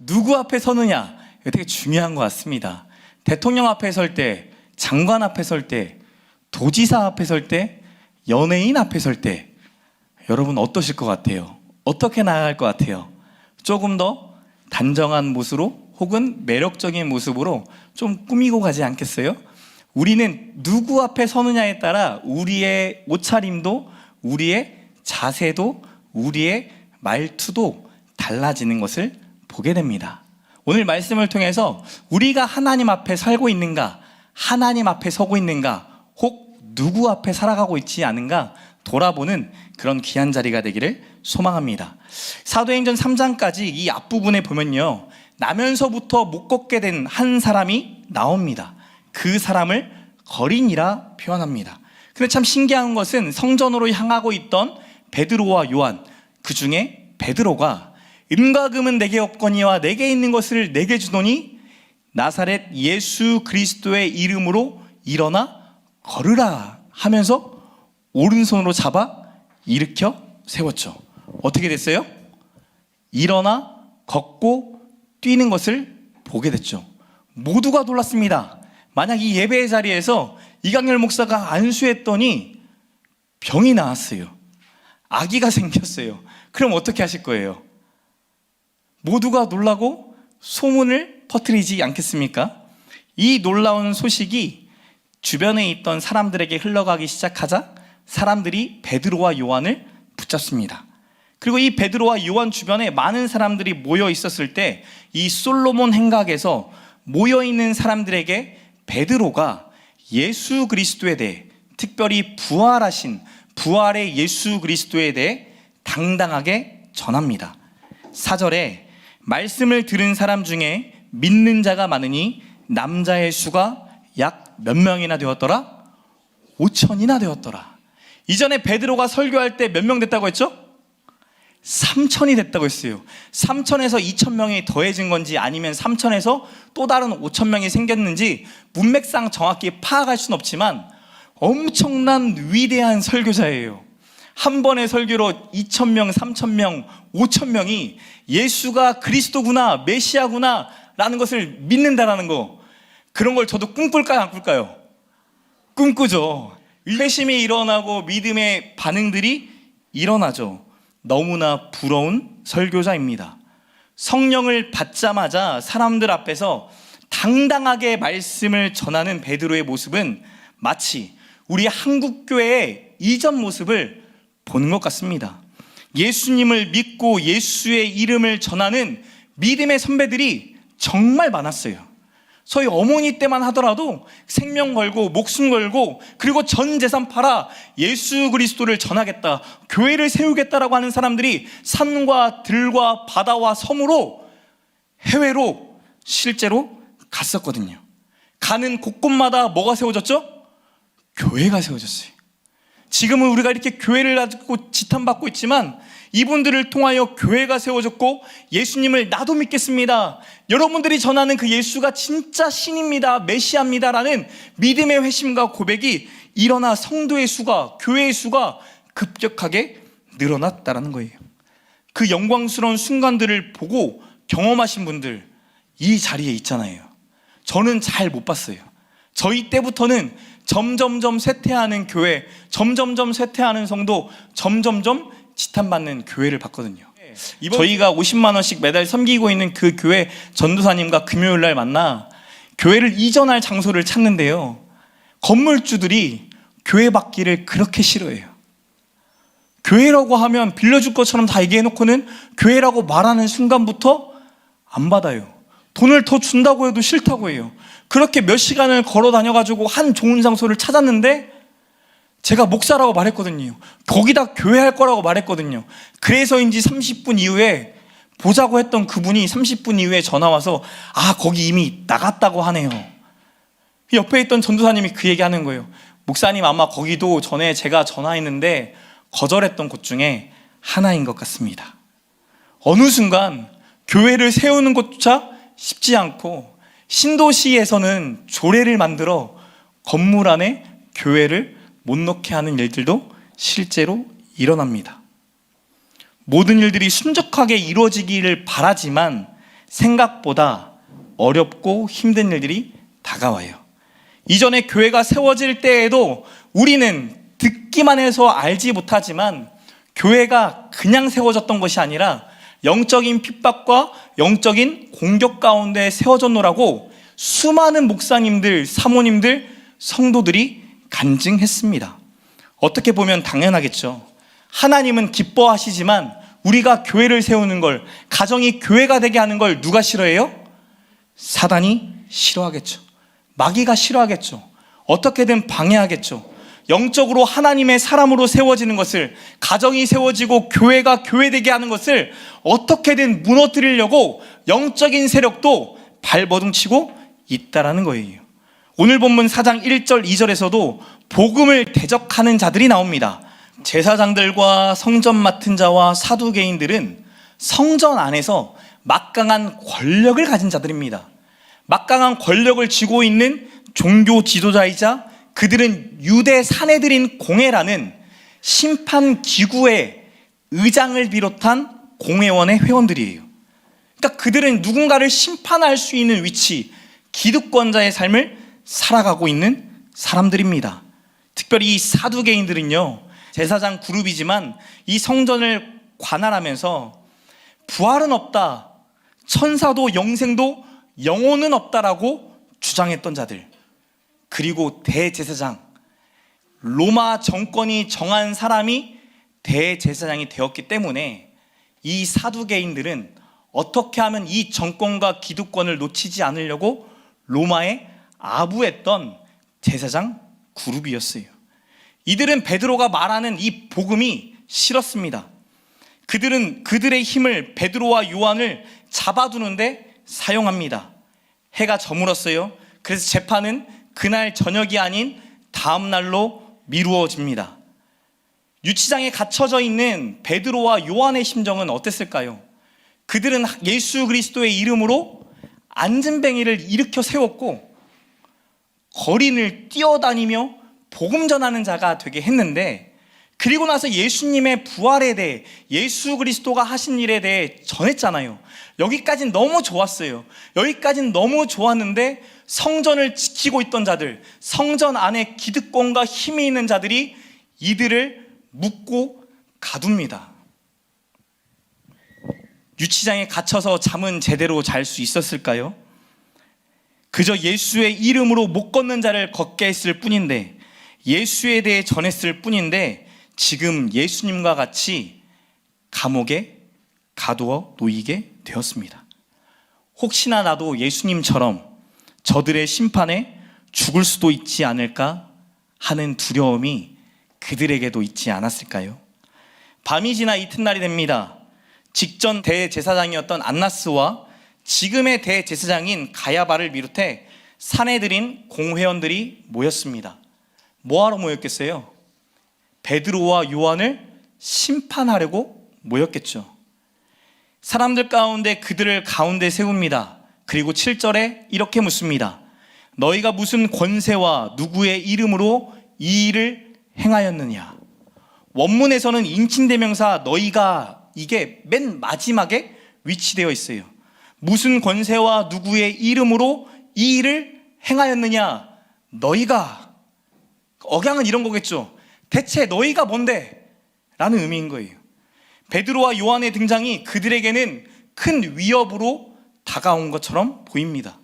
누구 앞에 서느냐, 이거 되게 중요한 것 같습니다. 대통령 앞에 설 때, 장관 앞에 설 때, 도지사 앞에 설 때, 연예인 앞에 설 때, 여러분 어떠실 것 같아요? 어떻게 나아갈 것 같아요? 조금 더 단정한 모습으로 혹은 매력적인 모습으로 좀 꾸미고 가지 않겠어요? 우리는 누구 앞에 서느냐에 따라 우리의 옷차림도, 우리의 자세도, 우리의 말투도 달라지는 것을 보게 됩니다. 오늘 말씀을 통해서 우리가 하나님 앞에 살고 있는가, 하나님 앞에 서고 있는가, 혹 누구 앞에 살아가고 있지 않은가 돌아보는 그런 귀한 자리가 되기를 소망합니다. 사도행전 3장까지 이 앞부분에 보면요, 나면서부터 못 걷게 된 한 사람이 나옵니다. 그 사람을 거린이라 표현합니다. 근데 참 신기한 것은 성전으로 향하고 있던 베드로와 요한, 그 중에 베드로가 은과 금은 내게 없거니와 내게 있는 것을 내게 주노니 나사렛 예수 그리스도의 이름으로 일어나 걸으라 하면서 오른손으로 잡아 일으켜 세웠죠. 어떻게 됐어요? 일어나 걷고 뛰는 것을 보게 됐죠. 모두가 놀랐습니다. 만약 이 예배의 자리에서 이강렬 목사가 안수했더니 병이 나았어요. 아기가 생겼어요. 그럼 어떻게 하실 거예요? 모두가 놀라고 소문을 퍼뜨리지 않겠습니까? 이 놀라운 소식이 주변에 있던 사람들에게 흘러가기 시작하자 사람들이 베드로와 요한을 붙잡습니다. 그리고 이 베드로와 요한 주변에 많은 사람들이 모여 있었을 때 이 솔로몬 행각에서 모여 있는 사람들에게 베드로가 예수 그리스도에 대해, 특별히 부활하신 부활의 예수 그리스도에 대해 당당하게 전합니다. 4절에 말씀을 들은 사람 중에 믿는 자가 많으니 남자의 수가 약 몇 명이나 되었더라? 5천이나 되었더라. 이전에 베드로가 설교할 때 몇 명 됐다고 했죠? 3천이 됐다고 했어요. 3천에서 2천명이 더해진 건지 아니면 3천에서 또 다른 5천명이 생겼는지 문맥상 정확히 파악할 수는 없지만 엄청난 위대한 설교자예요. 한 번의 설교로 2천명, 3천명, 5천명이 예수가 그리스도구나, 메시아구나 라는 것을 믿는다라는 거, 그런 걸 저도 꿈꿀까요, 안 꿀까요? 꿈꾸죠. 회심이 일어나고 믿음의 반응들이 일어나죠. 너무나 부러운 설교자입니다. 성령을 받자마자 사람들 앞에서 당당하게 말씀을 전하는 베드로의 모습은 마치 우리 한국교회의 이전 모습을 보는 것 같습니다. 예수님을 믿고 예수의 이름을 전하는 믿음의 선배들이 정말 많았어요. 저희 어머니 때만 하더라도 생명 걸고 목숨 걸고 그리고 전 재산 팔아 예수 그리스도를 전하겠다, 교회를 세우겠다라고 하는 사람들이 산과 들과 바다와 섬으로 해외로 실제로 갔었거든요. 가는 곳곳마다 뭐가 세워졌죠? 교회가 세워졌어요. 지금은 우리가 이렇게 교회를 가지고 지탄받고 있지만 이분들을 통하여 교회가 세워졌고 예수님을 나도 믿겠습니다, 여러분들이 전하는 그 예수가 진짜 신입니다, 메시아입니다 라는 믿음의 회심과 고백이 일어나 성도의 수가, 교회의 수가 급격하게 늘어났다는 거예요. 그 영광스러운 순간들을 보고 경험하신 분들 이 자리에 있잖아요. 저는 잘 못 봤어요. 저희 때부터는 점점점 쇠퇴하는 교회, 점점점 쇠퇴하는 성도, 점점점 지탄받는 교회를 봤거든요. 저희가 50만 원씩 매달 섬기고 있는 그 교회 전도사님과 금요일 날 만나 교회를 이전할 장소를 찾는데요, 건물주들이 교회 받기를 그렇게 싫어해요. 교회라고 하면 빌려줄 것처럼 다 얘기해놓고는 교회라고 말하는 순간부터 안 받아요. 돈을 더 준다고 해도 싫다고 해요. 그렇게 몇 시간을 걸어 다녀가지고 한 좋은 장소를 찾았는데 제가 목사라고 말했거든요. 거기다 교회 할 거라고 말했거든요. 그래서인지 30분 이후에 보자고 했던 그분이 30분 이후에 전화 와서 거기 이미 나갔다고 하네요. 옆에 있던 전도사님이 그 얘기하는 거예요. 목사님, 아마 거기도 전에 제가 전화했는데 거절했던 곳 중에 하나인 것 같습니다. 어느 순간 교회를 세우는 것조차 쉽지 않고 신도시에서는 조례를 만들어 건물 안에 교회를 못 넣게 하는 일들도 실제로 일어납니다. 모든 일들이 순적하게 이루어지기를 바라지만 생각보다 어렵고 힘든 일들이 다가와요. 이전에 교회가 세워질 때에도 우리는 듣기만 해서 알지 못하지만 교회가 그냥 세워졌던 것이 아니라 영적인 핍박과 영적인 공격 가운데 세워졌노라고 수많은 목사님들, 사모님들, 성도들이 간증했습니다. 어떻게 보면 당연하겠죠. 하나님은 기뻐하시지만 우리가 교회를 세우는 걸, 가정이 교회가 되게 하는 걸 누가 싫어해요? 사단이 싫어하겠죠. 마귀가 싫어하겠죠. 어떻게든 방해하겠죠. 영적으로 하나님의 사람으로 세워지는 것을, 가정이 세워지고 교회가 교회되게 하는 것을 어떻게든 무너뜨리려고 영적인 세력도 발버둥치고 있다라는 거예요. 오늘 본문 4장 1절 2절에서도 복음을 대적하는 자들이 나옵니다. 제사장들과 성전 맡은 자와 사두개인들은 성전 안에서 막강한 권력을 가진 자들입니다. 막강한 권력을 쥐고 있는 종교 지도자이자 그들은 유대 사내들인 공회라는 심판 기구의 의장을 비롯한 공회원의 회원들이에요. 그러니까 그들은 누군가를 심판할 수 있는 위치, 기득권자의 삶을 살아가고 있는 사람들입니다. 특별히 이 사두개인들은요, 제사장 그룹이지만 이 성전을 관할하면서 부활은 없다, 천사도 영생도 영혼은 없다라고 주장했던 자들, 그리고 대제사장, 로마 정권이 정한 사람이 대제사장이 되었기 때문에 이 사두개인들은 어떻게 하면 이 정권과 기득권을 놓치지 않으려고 로마에 아부했던 제사장 그룹이었어요. 이들은 베드로가 말하는 이 복음이 싫었습니다. 그들은 그들의 힘을 베드로와 요한을 잡아두는데 사용합니다. 해가 저물었어요. 그래서 재판은 그날 저녁이 아닌 다음 날로 미루어집니다. 유치장에 갇혀져 있는 베드로와 요한의 심정은 어땠을까요? 그들은 예수 그리스도의 이름으로 안진뱅이를 일으켜 세웠고 거린을 뛰어다니며 복음 전하는 자가 되게 했는데, 그리고 나서 예수님의 부활에 대해, 예수 그리스도가 하신 일에 대해 전했잖아요. 여기까지는 너무 좋았어요. 여기까지는 너무 좋았는데 성전을 지키고 있던 자들, 성전 안에 기득권과 힘이 있는 자들이 이들을 묶고 가둡니다. 유치장에 갇혀서 잠은 제대로 잘 수 있었을까요? 그저 예수의 이름으로 못 걷는 자를 걷게 했을 뿐인데, 예수에 대해 전했을 뿐인데 지금 예수님과 같이 감옥에 가두어 놓이게 되었습니다. 혹시나 나도 예수님처럼 저들의 심판에 죽을 수도 있지 않을까 하는 두려움이 그들에게도 있지 않았을까요? 밤이 지나 이튿날이 됩니다. 직전 대제사장이었던 안나스와 지금의 대제사장인 가야바를 비롯해 사내들인 공회원들이 모였습니다. 뭐하러 모였겠어요? 베드로와 요한을 심판하려고 모였겠죠. 사람들 가운데 그들을 가운데 세웁니다. 그리고 7절에 이렇게 묻습니다. 너희가 무슨 권세와 누구의 이름으로 이 일을 행하였느냐? 원문에서는 인칭대명사 너희가, 이게 맨 마지막에 위치되어 있어요. 무슨 권세와 누구의 이름으로 이 일을 행하였느냐? 너희가. 억양은 이런 거겠죠. 대체 너희가 뭔데? 라는 의미인 거예요. 베드로와 요한의 등장이 그들에게는 큰 위협으로 다가온 것처럼 보입니다.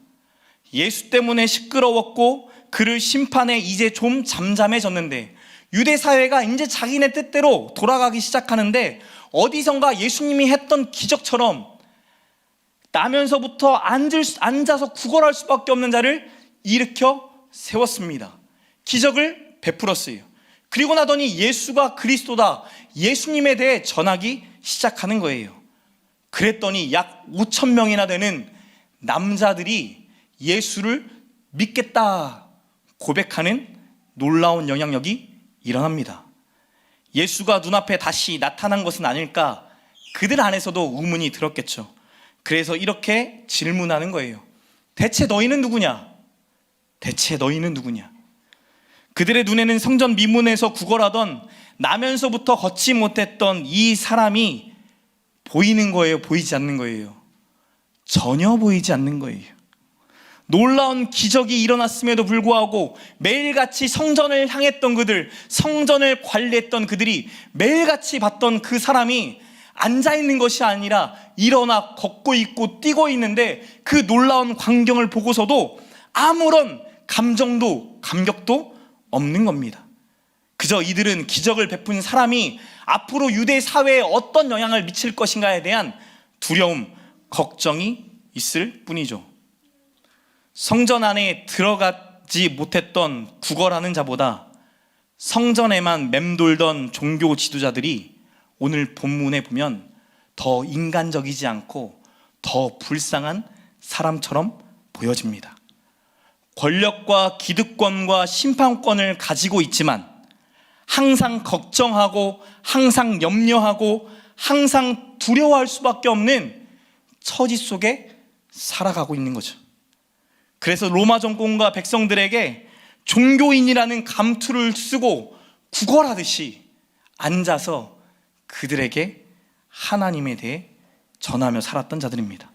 예수 때문에 시끄러웠고 그를 심판에 이제 좀 잠잠해졌는데, 유대 사회가 이제 자기네 뜻대로 돌아가기 시작하는데 어디선가 예수님이 했던 기적처럼 나면서부터 앉아서 구걸할 수밖에 없는 자를 일으켜 세웠습니다. 기적을 베풀었어요. 그리고 나더니 예수가 그리스도다, 예수님에 대해 전하기 시작하는 거예요. 그랬더니 약 5,000명이나 되는 남자들이 예수를 믿겠다 고백하는 놀라운 영향력이 일어납니다. 예수가 눈앞에 다시 나타난 것은 아닐까, 그들 안에서도 의문이 들었겠죠. 그래서 이렇게 질문하는 거예요. 대체 너희는 누구냐? 대체 너희는 누구냐? 그들의 눈에는 성전 미문에서 구걸하던, 나면서부터 걷지 못했던 이 사람이 보이는 거예요? 보이지 않는 거예요? 전혀 보이지 않는 거예요. 놀라운 기적이 일어났음에도 불구하고 매일같이 성전을 향했던 그들, 성전을 관리했던 그들이 매일같이 봤던 그 사람이 앉아있는 것이 아니라 일어나 걷고 있고 뛰고 있는데, 그 놀라운 광경을 보고서도 아무런 감정도 감격도 없는 겁니다. 그저 이들은 기적을 베푼 사람이 앞으로 유대 사회에 어떤 영향을 미칠 것인가에 대한 두려움, 걱정이 있을 뿐이죠. 성전 안에 들어가지 못했던 구걸하는 자보다 성전에만 맴돌던 종교 지도자들이 오늘 본문에 보면 더 인간적이지 않고 더 불쌍한 사람처럼 보여집니다. 권력과 기득권과 심판권을 가지고 있지만 항상 걱정하고 항상 염려하고 항상 두려워할 수밖에 없는 처지 속에 살아가고 있는 거죠. 그래서 로마 정권과 백성들에게 종교인이라는 감투를 쓰고 구걸하듯이 앉아서 그들에게 하나님에 대해 전하며 살았던 자들입니다.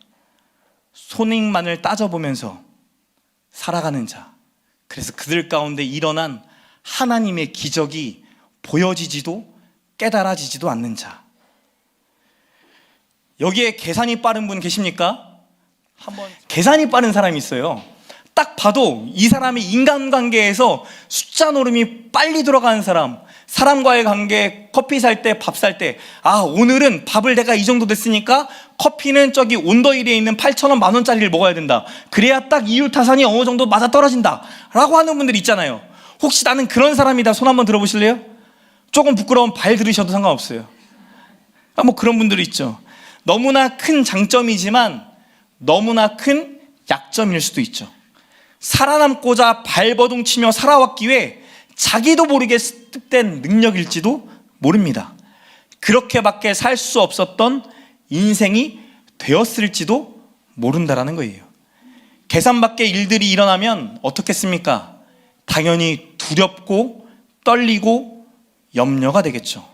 손익만을 따져보면서 살아가는 자, 그래서 그들 가운데 일어난 하나님의 기적이 보여지지도 깨달아지지도 않는 자. 여기에 계산이 빠른 분 계십니까? 한번 계산이 빠른 사람이 있어요. 딱 봐도 이 사람이 인간관계에서 숫자 노름이 빨리 들어가는 사람, 사람과의 관계, 커피 살 때, 밥 살 때, 아, 오늘은 밥을 내가 이 정도 됐으니까 커피는 저기 온더힐에 있는 8,000원, 10,000원짜리를 먹어야 된다. 그래야 딱 이율타산이 어느 정도 맞아 떨어진다 라고 하는 분들 있잖아요. 혹시 나는 그런 사람이다, 손 한번 들어보실래요? 조금 부끄러운 발 들으셔도 상관없어요. 뭐 그런 분들이 있죠. 너무나 큰 장점이지만 너무나 큰 약점일 수도 있죠. 살아남고자 발버둥치며 살아왔기에 자기도 모르게 습득된 능력일지도 모릅니다. 그렇게밖에 살 수 없었던 인생이 되었을지도 모른다라는 거예요. 계산 밖의 일들이 일어나면 어떻겠습니까? 당연히 두렵고 떨리고 염려가 되겠죠.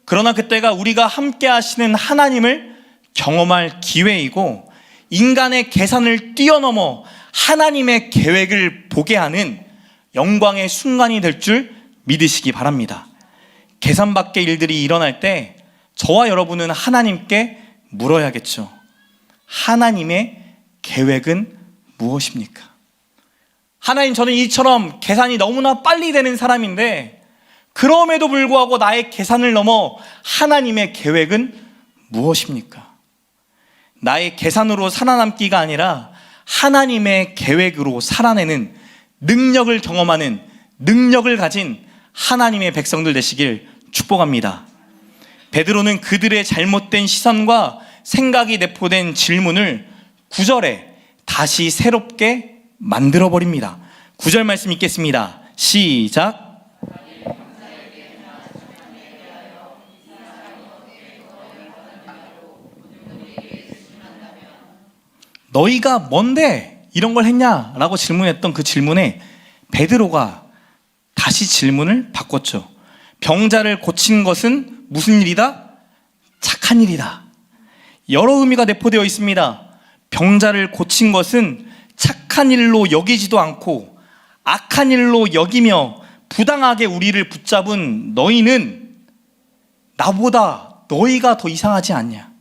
그러나 그때가 우리가 함께 하시는 하나님을 경험할 기회이고, 인간의 계산을 뛰어넘어 하나님의 계획을 보게 하는 영광의 순간이 될 줄 믿으시기 바랍니다. 계산 밖의 일들이 일어날 때 저와 여러분은 하나님께 물어야겠죠. 하나님의 계획은 무엇입니까? 하나님, 저는 이처럼 계산이 너무나 빨리 되는 사람인데 그럼에도 불구하고 나의 계산을 넘어 하나님의 계획은 무엇입니까? 나의 계산으로 살아남기가 아니라 하나님의 계획으로 살아내는 능력을 경험하는, 능력을 가진 하나님의 백성들 되시길 축복합니다. 베드로는 그들의 잘못된 시선과 생각이 내포된 질문을 9절에 다시 새롭게 만들어버립니다. 9절 말씀 읽겠습니다. 시작. 너희가 뭔데 이런 걸 했냐? 라고 질문했던 그 질문에 베드로가 다시 질문을 바꿨죠. 병자를 고친 것은 무슨 일이다? 착한 일이다. 여러 의미가 내포되어 있습니다. 병자를 고친 것은 착한 일로 여기지도 않고 악한 일로 여기며 부당하게 우리를 붙잡은 너희는 나보다 너희가 더 이상하지 않냐?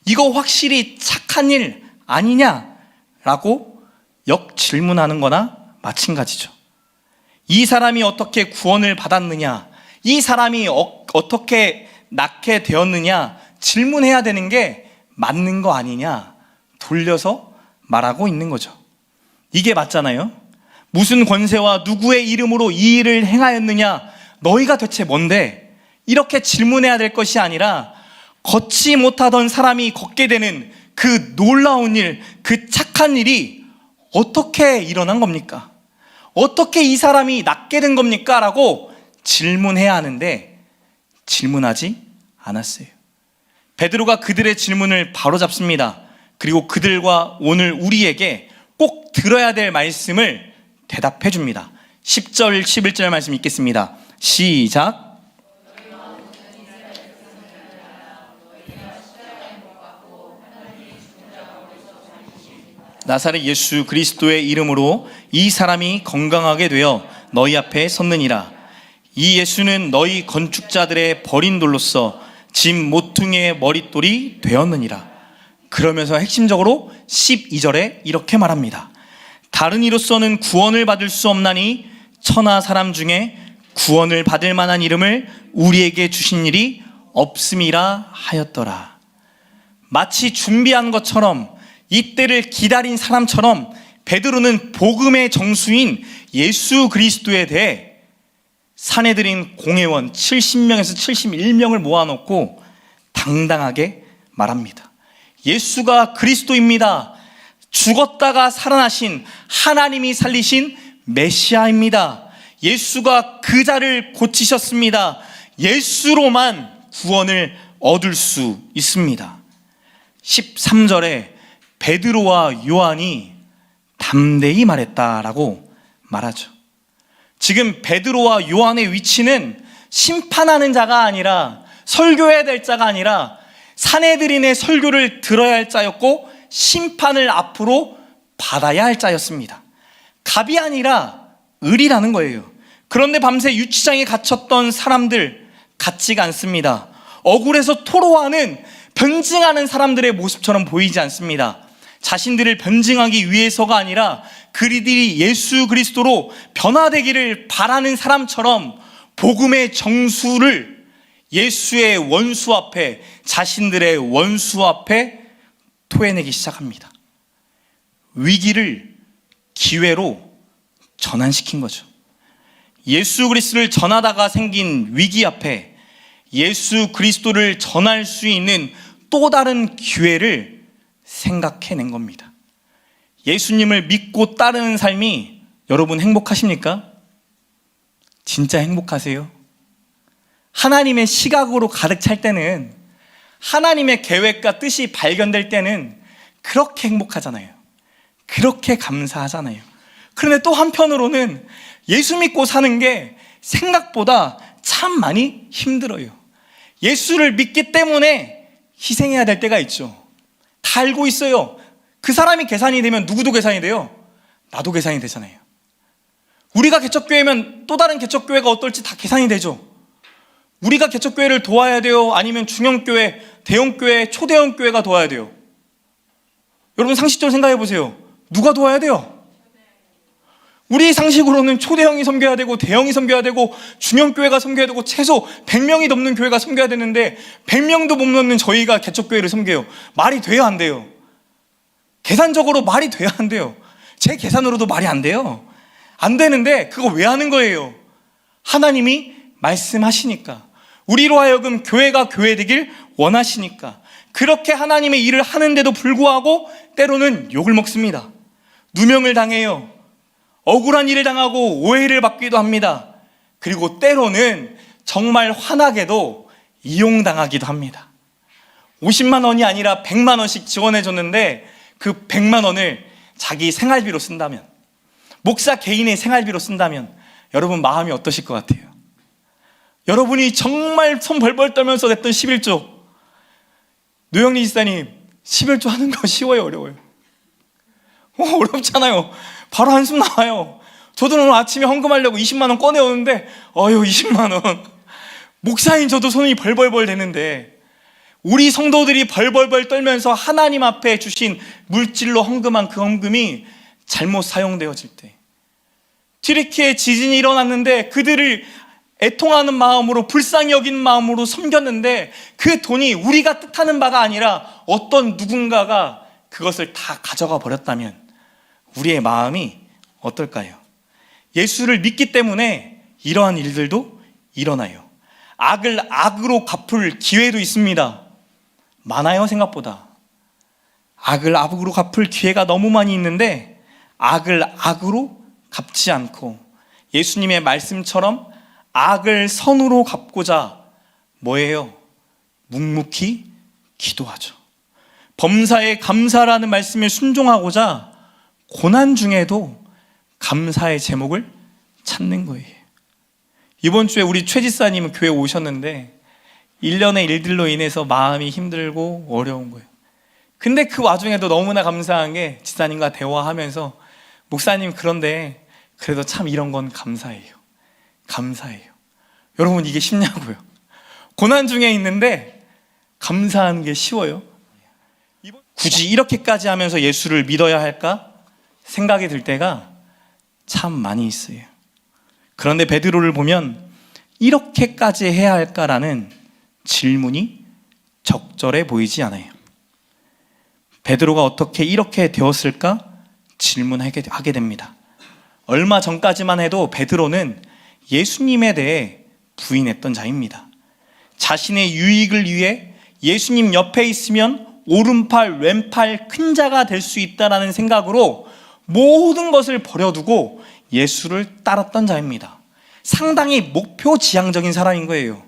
이거 확실히 착한 일 아니냐라고 역질문하는 거나 마찬가지죠. 이 사람이 어떻게 구원을 받았느냐, 이 사람이 어떻게 낫게 되었느냐 질문해야 되는 게 맞는 거 아니냐 돌려서 말하고 있는 거죠. 이게 맞잖아요. 무슨 권세와 누구의 이름으로 이 일을 행하였느냐, 너희가 대체 뭔데, 이렇게 질문해야 될 것이 아니라 걷지 못하던 사람이 걷게 되는 그 놀라운 일, 그 착한 일이 어떻게 일어난 겁니까? 어떻게 이 사람이 낫게 된 겁니까? 라고 질문해야 하는데 질문하지 않았어요. 베드로가 그들의 질문을 바로잡습니다. 그리고 그들과 오늘 우리에게 꼭 들어야 될 말씀을 대답해 줍니다. 10절, 11절 말씀 읽겠습니다. 시작. 나사렛 예수 그리스도의 이름으로 이 사람이 건강하게 되어 너희 앞에 섰느니라. 이 예수는 너희 건축자들의 버린 돌로서 집 모퉁이의 머릿돌이 되었느니라. 그러면서 핵심적으로 12절에 이렇게 말합니다. 다른 이로서는 구원을 받을 수 없나니 천하 사람 중에 구원을 받을 만한 이름을 우리에게 주신 일이 없음이라 하였더라. 마치 준비한 것처럼, 이때를 기다린 사람처럼 베드로는 복음의 정수인 예수 그리스도에 대해 사내들인 공회원 70명에서 71명을 모아놓고 당당하게 말합니다. 예수가 그리스도입니다. 죽었다가 살아나신 하나님이 살리신 메시아입니다. 예수가 그 자를 고치셨습니다. 예수로만 구원을 얻을 수 있습니다. 13절에 베드로와 요한이 담대히 말했다라고 말하죠. 지금 베드로와 요한의 위치는 심판하는 자가 아니라, 설교해야 될 자가 아니라 사내들인의 설교를 들어야 할 자였고 심판을 앞으로 받아야 할 자였습니다. 갑이 아니라 을이라는 거예요. 그런데 밤새 유치장에 갇혔던 사람들 같지가 않습니다. 억울해서 토로하는, 변증하는 사람들의 모습처럼 보이지 않습니다. 자신들을 변증하기 위해서가 아니라 그들이 예수 그리스도로 변화되기를 바라는 사람처럼 복음의 정수를 예수의 원수 앞에, 자신들의 원수 앞에 토해내기 시작합니다. 위기를 기회로 전환시킨 거죠. 예수 그리스도를 전하다가 생긴 위기 앞에 예수 그리스도를 전할 수 있는 또 다른 기회를 생각해낸 겁니다. 예수님을 믿고 따르는 삶이 여러분 행복하십니까? 진짜 행복하세요? 하나님의 시각으로 가득 찰 때는, 하나님의 계획과 뜻이 발견될 때는 그렇게 행복하잖아요. 그렇게 감사하잖아요. 그런데 또 한편으로는 예수 믿고 사는 게 생각보다 참 많이 힘들어요. 예수를 믿기 때문에 희생해야 될 때가 있죠. 다 알고 있어요. 그 사람이 계산이 되면 누구도 계산이 돼요? 나도 계산이 되잖아요. 우리가 개척교회면 또 다른 개척교회가 어떨지 다 계산이 되죠. 우리가 개척교회를 도와야 돼요? 아니면 중형교회, 대형교회, 초대형교회가 도와야 돼요? 여러분 상식적으로 생각해 보세요. 누가 도와야 돼요? 우리 상식으로는 초대형이 섬겨야 되고, 대형이 섬겨야 되고, 중형교회가 섬겨야 되고, 최소 100명이 넘는 교회가 섬겨야 되는데 100명도 못 넘는 저희가 개척교회를 섬겨요. 말이 돼요, 안 돼요? 계산적으로 말이 돼요, 안 돼요? 제 계산으로도 말이 안 돼요. 안 되는데 그거 왜 하는 거예요? 하나님이 말씀하시니까, 우리로 하여금 교회가 교회되길 원하시니까. 그렇게 하나님의 일을 하는데도 불구하고 때로는 욕을 먹습니다. 누명을 당해요. 억울한 일을 당하고 오해를 받기도 합니다. 그리고 때로는 정말 화나게도 이용당하기도 합니다. 50만 원이 아니라 100만 원씩 지원해 줬는데 그 100만 원을 자기 생활비로 쓴다면, 목사 개인의 생활비로 쓴다면 여러분 마음이 어떠실 것 같아요? 여러분이 정말 손 벌벌 떨면서 냈던 11조, 노영리 지사님 11조 하는 거 쉬워요, 어려워요? 어렵잖아요. 바로 한숨 나와요. 저도 오늘 아침에 헌금하려고 20만 원 꺼내오는데 20만 원. 목사인 저도 손이 벌벌벌 되는데, 우리 성도들이 벌벌벌 떨면서 하나님 앞에 주신 물질로 헌금한 그 헌금이 잘못 사용되어질 때, 튀르키예 지진이 일어났는데 그들을 애통하는 마음으로, 불쌍히 여기는 마음으로 섬겼는데 그 돈이 우리가 뜻하는 바가 아니라 어떤 누군가가 그것을 다 가져가 버렸다면 우리의 마음이 어떨까요? 예수를 믿기 때문에 이러한 일들도 일어나요. 악을 악으로 갚을 기회도 있습니다. 많아요, 생각보다. 악을 악으로 갚을 기회가 너무 많이 있는데 악을 악으로 갚지 않고 예수님의 말씀처럼 악을 선으로 갚고자 뭐예요? 묵묵히 기도하죠. 범사에 감사라는 말씀에 순종하고자 고난 중에도 감사의 제목을 찾는 거예요. 이번 주에 우리 최 지사님은 교회 오셨는데 1년의 일들로 인해서 마음이 힘들고 어려운 거예요. 근데 그 와중에도 너무나 감사한 게 지사님과 대화하면서 목사님 그런데 그래도 참 이런 건 감사해요. 감사해요. 여러분 이게 쉽냐고요. 고난 중에 있는데 감사하는 게 쉬워요? 굳이 이렇게까지 하면서 예수를 믿어야 할까 생각이 들 때가 참 많이 있어요. 그런데 베드로를 보면 이렇게까지 해야 할까라는 질문이 적절해 보이지 않아요. 베드로가 어떻게 이렇게 되었을까 질문하게 됩니다. 얼마 전까지만 해도 베드로는 예수님에 대해 부인했던 자입니다. 자신의 유익을 위해 예수님 옆에 있으면 오른팔 왼팔 큰 자가 될 수 있다는 생각으로 모든 것을 버려두고 예수를 따랐던 자입니다. 상당히 목표지향적인 사람인 거예요.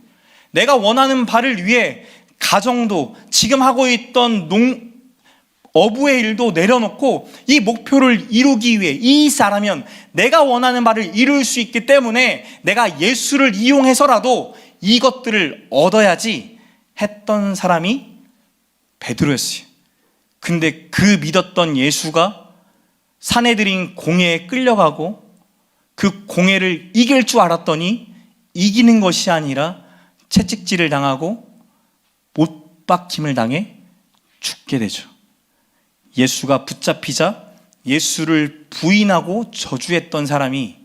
내가 원하는 바를 위해 가정도 지금 하고 있던 어부의 일도 내려놓고 이 목표를 이루기 위해 이 사람이면 내가 원하는 바를 이룰 수 있기 때문에 내가 예수를 이용해서라도 이것들을 얻어야지 했던 사람이 베드로였어요. 근데 그 믿었던 예수가 사내들인 공회에 끌려가고 그 공회를 이길 줄 알았더니 이기는 것이 아니라 채찍질을 당하고 못 박힘을 당해 죽게 되죠. 예수가 붙잡히자 예수를 부인하고 저주했던 사람이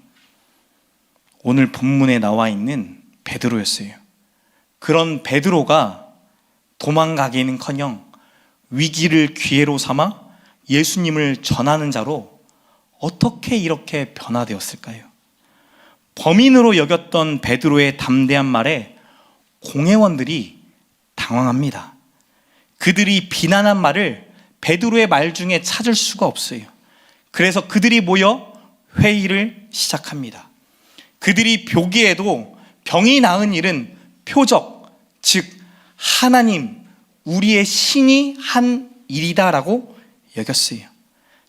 오늘 본문에 나와 있는 베드로였어요. 그런 베드로가 도망가기는커녕 위기를 기회로 삼아 예수님을 전하는 자로 어떻게 이렇게 변화되었을까요? 범인으로 여겼던 베드로의 담대한 말에 공회원들이 당황합니다. 그들이 비난한 말을 베드로의 말 중에 찾을 수가 없어요. 그래서 그들이 모여 회의를 시작합니다. 그들이 보기에도 병이 나은 일은 표적, 즉 하나님, 우리의 신이 한 일이다라고 여겼어요.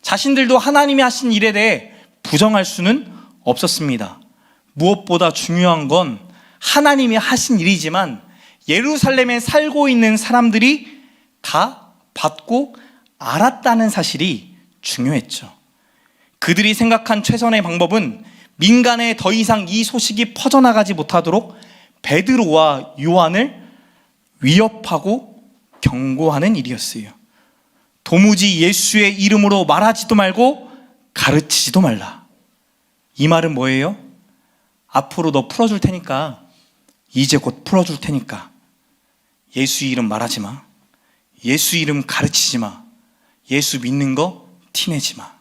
자신들도 하나님이 하신 일에 대해 부정할 수는 없었습니다. 무엇보다 중요한 건 하나님이 하신 일이지만 예루살렘에 살고 있는 사람들이 다 받고 알았다는 사실이 중요했죠. 그들이 생각한 최선의 방법은 민간에 더 이상 이 소식이 퍼져나가지 못하도록 베드로와 요한을 위협하고 경고하는 일이었어요. 도무지 예수의 이름으로 말하지도 말고 가르치지도 말라. 이 말은 뭐예요? 앞으로 너 풀어줄 테니까, 이제 곧 풀어줄 테니까 예수 이름 말하지 마. 예수 이름 가르치지 마. 예수 믿는 거 티내지 마.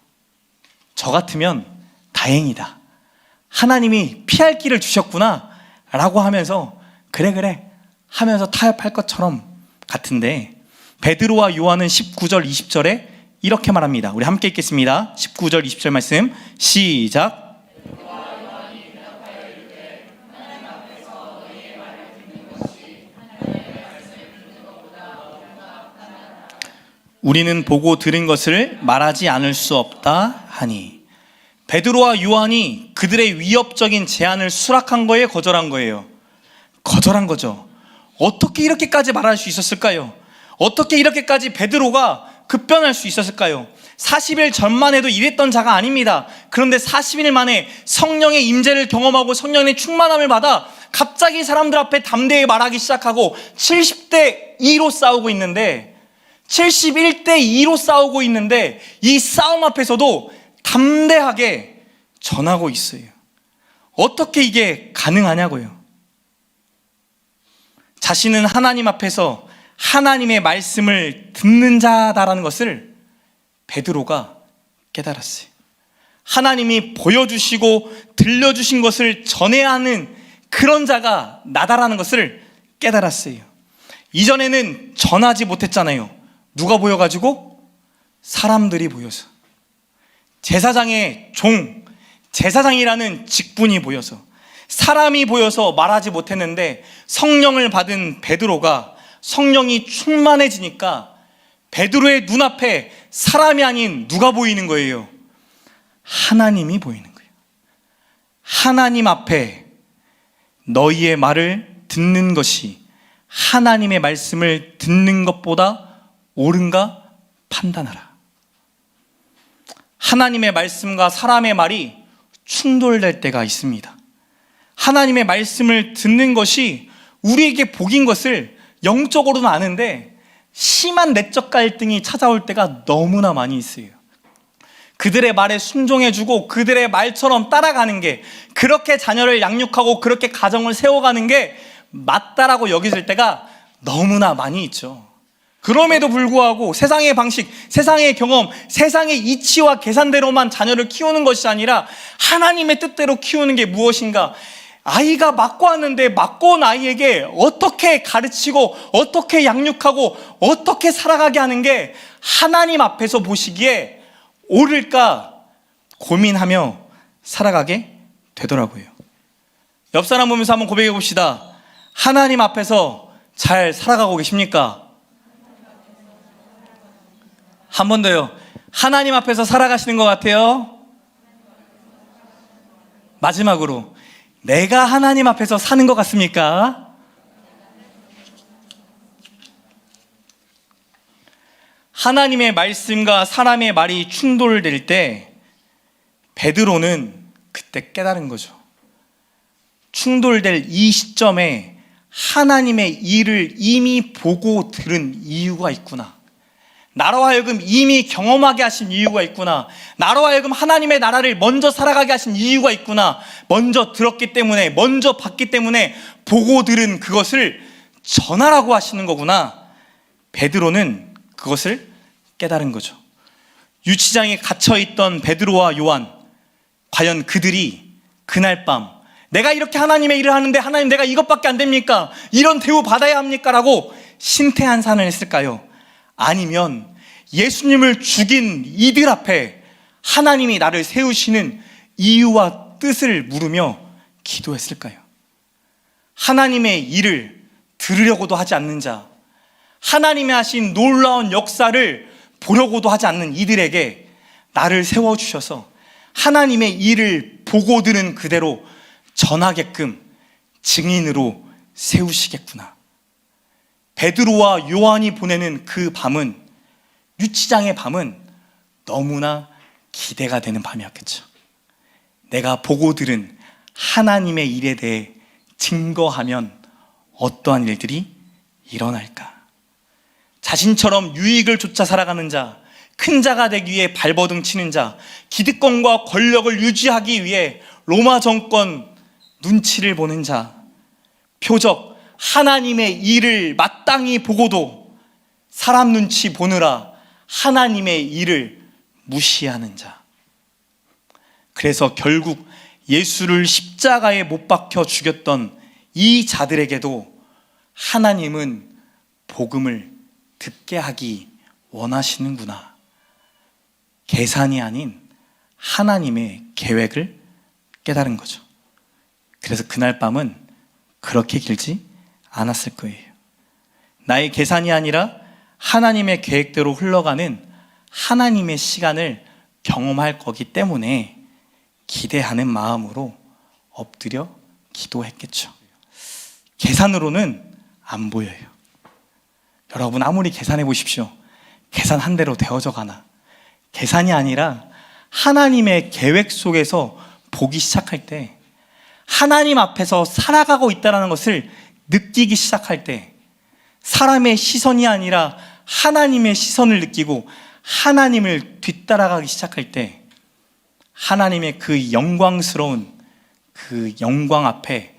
저 같으면 다행이다. 하나님이 피할 길을 주셨구나 라고 하면서 그래 하면서 타협할 것처럼 같은데, 베드로와 요한은 19절 20절에 이렇게 말합니다. 우리 함께 읽겠습니다. 19절 20절 말씀 시작. 우리는 보고 들은 것을 말하지 않을 수 없다 하니. 베드로와 요한이 그들의 위협적인 제안을 수락한 거예요, 거절한 거예요? 거절한 거죠. 어떻게 이렇게까지 말할 수 있었을까요? 어떻게 이렇게까지 베드로가 급변할 수 있었을까요? 40일 전만 해도 이랬던 자가 아닙니다. 그런데 40일 만에 성령의 임재를 경험하고 성령의 충만함을 받아 갑자기 사람들 앞에 담대히 말하기 시작하고 70대 2로 싸우고 있는데, 71대 2로 싸우고 있는데 이 싸움 앞에서도 담대하게 전하고 있어요. 어떻게 이게 가능하냐고요. 자신은 하나님 앞에서 하나님의 말씀을 듣는 자다라는 것을 베드로가 깨달았어요. 하나님이 보여주시고 들려주신 것을 전해야 하는 그런 자가 나다라는 것을 깨달았어요. 이전에는 전하지 못했잖아요. 누가 보여가지고? 사람들이 보여서. 제사장의 종, 제사장이라는 직분이 보여서, 사람이 보여서 말하지 못했는데 성령을 받은 베드로가 성령이 충만해지니까 베드로의 눈앞에 사람이 아닌 누가 보이는 거예요? 하나님이 보이는 거예요. 하나님 앞에 너희의 말을 듣는 것이 하나님의 말씀을 듣는 것보다 옳은가 판단하라. 하나님의 말씀과 사람의 말이 충돌될 때가 있습니다. 하나님의 말씀을 듣는 것이 우리에게 복인 것을 영적으로는 아는데 심한 내적 갈등이 찾아올 때가 너무나 많이 있어요. 그들의 말에 순종해주고 그들의 말처럼 따라가는 게, 그렇게 자녀를 양육하고 그렇게 가정을 세워가는 게 맞다라고 여겨질 때가 너무나 많이 있죠. 그럼에도 불구하고 세상의 방식, 세상의 경험, 세상의 이치와 계산대로만 자녀를 키우는 것이 아니라 하나님의 뜻대로 키우는 게 무엇인가? 아이가 맞고 왔는데 맞고 온 아이에게 어떻게 가르치고 어떻게 양육하고 어떻게 살아가게 하는 게 하나님 앞에서 보시기에 옳을까 고민하며 살아가게 되더라고요. 옆 사람 보면서 한번 고백해 봅시다. 하나님 앞에서 잘 살아가고 계십니까? 한 번 더요. 하나님 앞에서 살아가시는 것 같아요? 마지막으로, 내가 하나님 앞에서 사는 것 같습니까? 하나님의 말씀과 사람의 말이 충돌될 때 베드로는 그때 깨달은 거죠. 충돌될 이 시점에 하나님의 일을 이미 보고 들은 이유가 있구나. 나로 하여금 이미 경험하게 하신 이유가 있구나. 나로 하여금 하나님의 나라를 먼저 살아가게 하신 이유가 있구나. 먼저 들었기 때문에, 먼저 봤기 때문에 보고 들은 그것을 전하라고 하시는 거구나. 베드로는 그것을 깨달은 거죠. 유치장에 갇혀있던 베드로와 요한, 과연 그들이 그날 밤 내가 이렇게 하나님의 일을 하는데 하나님 내가 이것밖에 안 됩니까? 이런 대우 받아야 합니까? 라고 신태한산을 했을까요? 아니면 예수님을 죽인 이들 앞에 하나님이 나를 세우시는 이유와 뜻을 물으며 기도했을까요? 하나님의 일을 들으려고도 하지 않는 자, 하나님이 하신 놀라운 역사를 보려고도 하지 않는 이들에게 나를 세워주셔서 하나님의 일을 보고 들은 그대로 전하게끔 증인으로 세우시겠구나. 베드로와 요한이 보내는 그 밤은, 유치장의 밤은 너무나 기대가 되는 밤이었겠죠. 내가 보고 들은 하나님의 일에 대해 증거하면 어떠한 일들이 일어날까? 자신처럼 유익을 쫓아 살아가는 자, 큰 자가 되기 위해 발버둥 치는 자, 기득권과 권력을 유지하기 위해 로마 정권 눈치를 보는 자, 표적 하나님의 일을 마땅히 보고도 사람 눈치 보느라 하나님의 일을 무시하는 자. 그래서 결국 예수를 십자가에 못 박혀 죽였던 이 자들에게도 하나님은 복음을 듣게 하기 원하시는구나. 계산이 아닌 하나님의 계획을 깨달은 거죠. 그래서 그날 밤은 그렇게 길지 않았을 거예요. 나의 계산이 아니라 하나님의 계획대로 흘러가는 하나님의 시간을 경험할 거기 때문에 기대하는 마음으로 엎드려 기도했겠죠. 계산으로는 안 보여요. 여러분 아무리 계산해 보십시오. 계산한 대로 되어져 가나? 계산이 아니라 하나님의 계획 속에서 보기 시작할 때, 하나님 앞에서 살아가고 있다는 것을 느끼기 시작할 때, 사람의 시선이 아니라 하나님의 시선을 느끼고 하나님을 뒤따라가기 시작할 때 하나님의 그 영광스러운 그 영광 앞에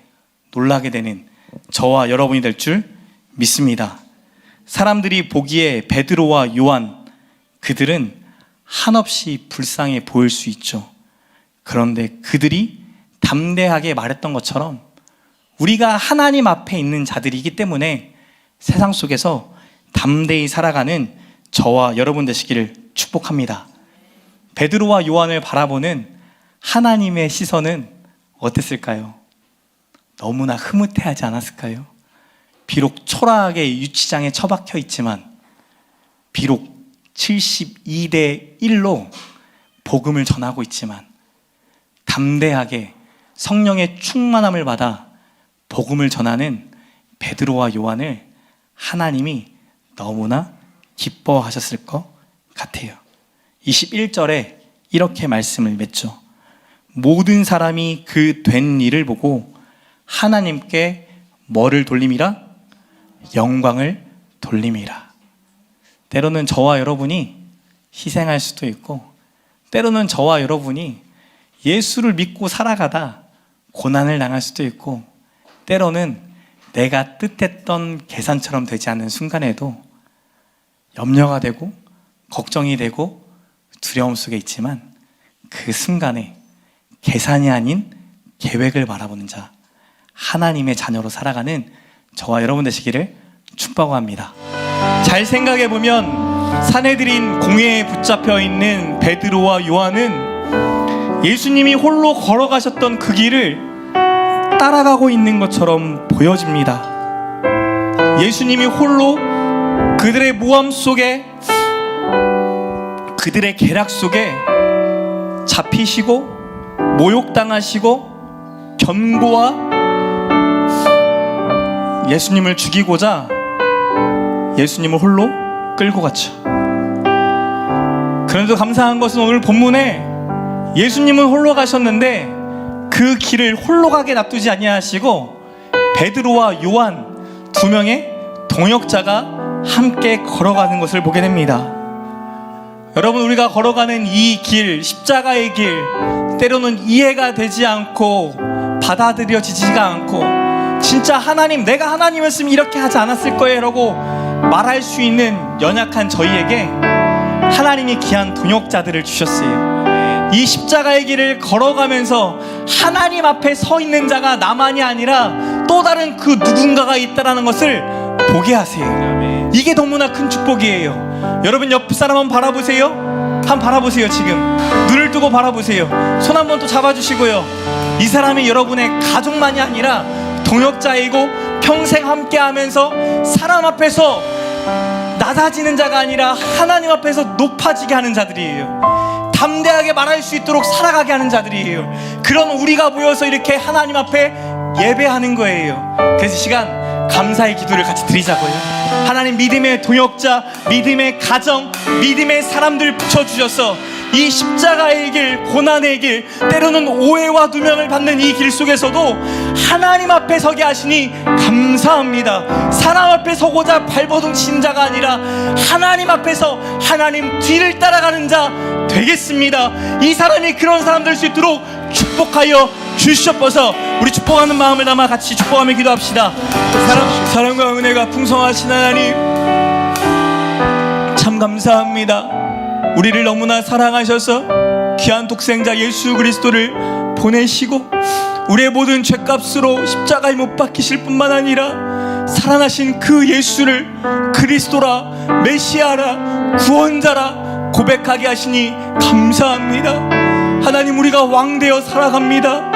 놀라게 되는 저와 여러분이 될 줄 믿습니다. 사람들이 보기에 베드로와 요한, 그들은 한없이 불쌍해 보일 수 있죠. 그런데 그들이 담대하게 말했던 것처럼 우리가 하나님 앞에 있는 자들이기 때문에 세상 속에서 담대히 살아가는 저와 여러분 되시기를 축복합니다. 베드로와 요한을 바라보는 하나님의 시선은 어땠을까요? 너무나 흐뭇해하지 않았을까요? 비록 초라하게 유치장에 처박혀 있지만, 비록 72대 1로 복음을 전하고 있지만 담대하게 성령의 충만함을 받아 복음을 전하는 베드로와 요한을 하나님이 너무나 기뻐하셨을 것 같아요. 21절에 이렇게 말씀을 맺죠. 모든 사람이 그 된 일을 보고 하나님께 뭐를 돌림이라? 영광을 돌림이라. 때로는 저와 여러분이 희생할 수도 있고, 때로는 저와 여러분이 예수를 믿고 살아가다 고난을 당할 수도 있고, 때로는 내가 뜻했던 계산처럼 되지 않는 순간에도 염려가 되고 걱정이 되고 두려움 속에 있지만, 그 순간에 계산이 아닌 계획을 바라보는 자, 하나님의 자녀로 살아가는 저와 여러분 되시기를 축복합니다. 잘 생각해보면 사내들인 공회에 붙잡혀 있는 베드로와 요한은 예수님이 홀로 걸어가셨던 그 길을 따라가고 있는 것처럼 보여집니다. 예수님이 홀로 그들의 모함 속에, 그들의 계략 속에 잡히시고 모욕당하시고 견고와 예수님을 죽이고자 예수님을 홀로 끌고 갔죠. 그런데도 감사한 것은 오늘 본문에 예수님은 홀로 가셨는데 그 길을 홀로 가게 놔두지 아니하시고 베드로와 요한 두 명의 동역자가 함께 걸어가는 것을 보게 됩니다. 여러분, 우리가 걸어가는 이 길, 십자가의 길, 때로는 이해가 되지 않고 받아들여지지가 않고, 진짜 하나님, 내가 하나님이었으면 이렇게 하지 않았을 거예요 라고 말할 수 있는 연약한 저희에게 하나님이 귀한 동역자들을 주셨어요. 이 십자가의 길을 걸어가면서 하나님 앞에 서 있는 자가 나만이 아니라 또 다른 그 누군가가 있다는 것을 보게 하세요. 이게 너무나 큰 축복이에요. 여러분, 옆 사람 한번 바라보세요. 한번 바라보세요. 지금 눈을 뜨고 바라보세요. 손 한번 또 잡아주시고요. 이 사람이 여러분의 가족만이 아니라 동역자이고 평생 함께하면서 사람 앞에서 낮아지는 자가 아니라 하나님 앞에서 높아지게 하는 자들이에요. 담대하게 말할 수 있도록 살아가게 하는 자들이에요. 그런 우리가 모여서 이렇게 하나님 앞에 예배하는 거예요. 그래서 이 시간 감사의 기도를 같이 드리자고요. 하나님, 믿음의 동역자, 믿음의 가정, 믿음의 사람들 붙여주셔서 이 십자가의 길, 고난의 길, 때로는 오해와 누명을 받는 이 길 속에서도 하나님 앞에 서게 하시니 감사합니다. 사람 앞에 서고자 발버둥친 자가 아니라 하나님 앞에서 하나님 뒤를 따라가는 자 되겠습니다. 이 사람이 그런 사람 될 수 있도록 축복하여 주시옵소서. 우리 축복하는 마음을 담아 같이 축복하며 기도합시다. 사랑과 은혜가 풍성하신 하나님, 참 감사합니다. 우리를 너무나 사랑하셔서 귀한 독생자 예수 그리스도를 보내시고 우리의 모든 죄값으로 십자가에 못 박히실 뿐만 아니라 살아나신 그 예수를 그리스도라, 메시아라, 구원자라 고백하게 하시니 감사합니다. 하나님, 우리가 왕되어 살아갑니다.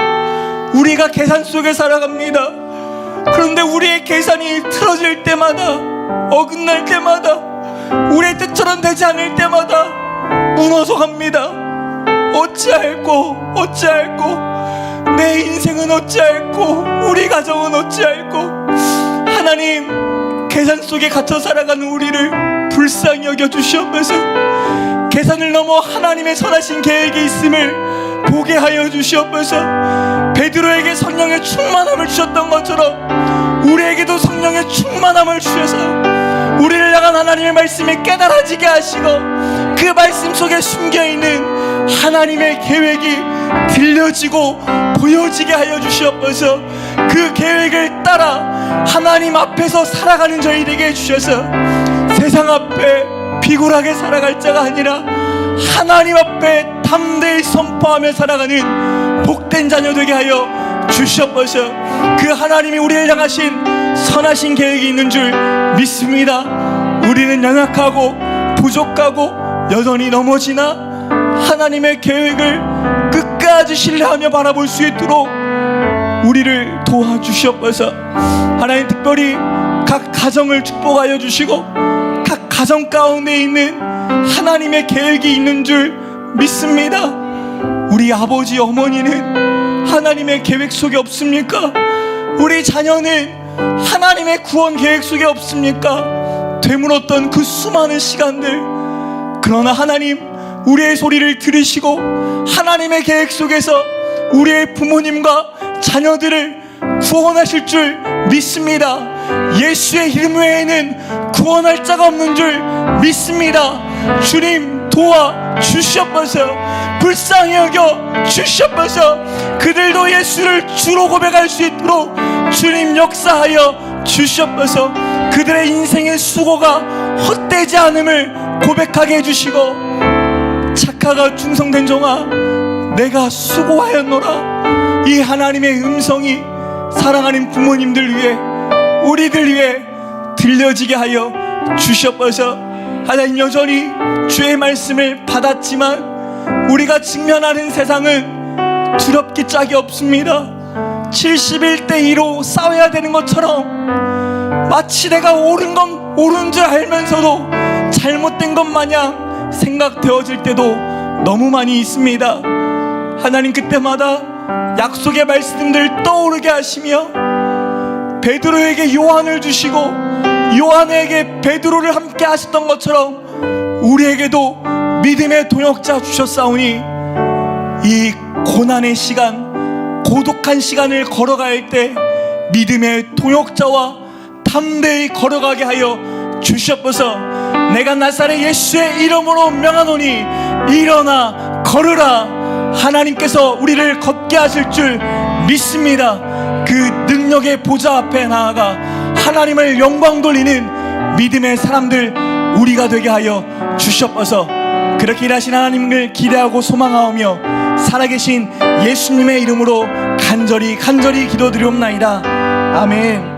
우리가 계산 속에 살아갑니다. 그런데 우리의 계산이 틀어질 때마다, 어긋날 때마다, 우리의 뜻처럼 되지 않을 때마다 무너져 갑니다. 어찌할꼬, 어찌할꼬, 내 인생은 어찌할꼬, 우리 가정은 어찌할꼬. 하나님, 계산 속에 갇혀 살아가는 우리를 불쌍히 여겨 주시옵소서. 계산을 넘어 하나님의 선하신 계획이 있음을 보게 하여 주시옵소서. 베드로에게 성령의 충만함을 주셨던 것처럼 우리에게도 성령의 충만함을 주셔서 우리를 향한 하나님의 말씀이 깨달아지게 하시고 그 말씀 속에 숨겨있는 하나님의 계획이 들려지고 보여지게 하여 주시옵소서. 그 계획을 따라 하나님 앞에서 살아가는 저희 되게 해주셔서 세상 앞에 비굴하게 살아갈 자가 아니라 하나님 앞에 담대히 선포하며 살아가는 복된 자녀 되게 하여 주시옵소서. 그 하나님이 우리를 향하신 선하신 계획이 있는 줄 믿습니다. 우리는 연약하고 부족하고 여전히 넘어지나 하나님의 계획을 끝까지 신뢰하며 바라볼 수 있도록 우리를 도와주시옵소서. 하나님, 특별히 각 가정을 축복하여 주시고 각 가정 가운데 있는 하나님의 계획이 있는 줄 믿습니다. 우리 아버지 어머니는 하나님의 계획 속에 없습니까? 우리 자녀는 하나님의 구원 계획 속에 없습니까? 되물었던 그 수많은 시간들, 그러나 하나님, 우리의 소리를 들으시고 하나님의 계획 속에서 우리의 부모님과 자녀들을 구원하실 줄 믿습니다. 예수의 이름 외에는 구원할 자가 없는 줄 믿습니다. 주님 도와 주시옵소서. 불쌍히 여겨 주시옵소서. 그들도 예수를 주로 고백할 수 있도록 주님 역사하여 주시옵소서. 그들의 인생의 수고가 헛되지 않음을 고백하게 해주시고, 착하가 충성된 종아, 내가 수고하였노라, 이 하나님의 음성이 사랑하는 부모님들 위해, 우리들 위해 들려지게 하여 주시옵소서. 하나님, 여전히 주의 말씀을 받았지만 우리가 직면하는 세상은 두렵기 짝이 없습니다. 71대 2로 싸워야 되는 것처럼 마치 내가 옳은 건 옳은 줄 알면서도 잘못된 것 마냥 생각되어질 때도 너무 많이 있습니다. 하나님, 그때마다 약속의 말씀들 떠오르게 하시며 베드로에게 요한을 주시고 요한에게 베드로를 함께 하셨던 것처럼 우리에게도 믿음의 동역자 주셨사오니, 이 고난의 시간, 고독한 시간을 걸어갈 때 믿음의 동역자와 담대히 걸어가게 하여 주시옵소서. 내가 나사렛 예수의 이름으로 명하노니 일어나 걸으라. 하나님께서 우리를 걷게 하실 줄 믿습니다. 그 능력의 보좌 앞에 나아가 하나님을 영광 돌리는 믿음의 사람들 우리가 되게 하여 주시옵소서. 그렇게 일하신 하나님을 기대하고 소망하오며 살아계신 예수님의 이름으로 간절히 기도드리옵나이다. 아멘.